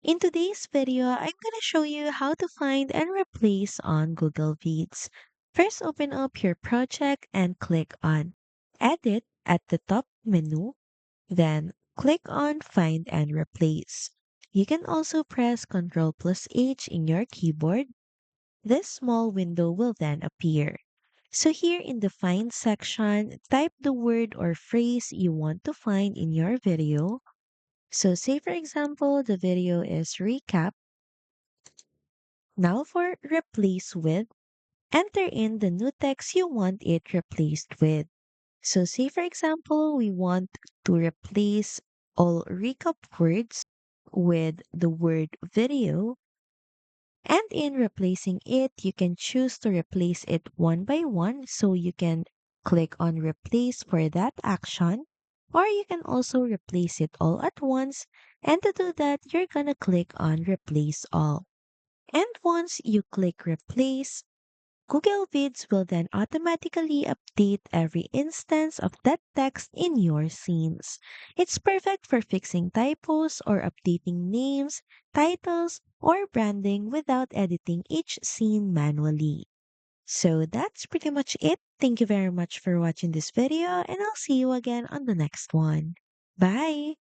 In today's video, I'm going to show you how to find and replace on Google Vids. First, open up your project and click on Edit at the top menu. Then, click on Find and Replace. You can also press Ctrl plus H in your keyboard. This small window will then appear. So here in the Find section, type the word or phrase you want to find in your video. So say for example, the video is recap. Now for replace with, enter in the new text you want it replaced with. So say for example, we want to replace all recap words with the word video. And in replacing it, you can choose to replace it one by one. So you can click on replace for that action, or you can also replace it all at once. And to do that, you're gonna click on replace all. And once you click replace, Google Vids will then automatically update every instance of that text in your scenes. It's perfect for fixing typos or updating names, titles, or branding without editing each scene manually. So that's pretty much it. Thank you very much for watching this video, and I'll see you again on the next one. Bye!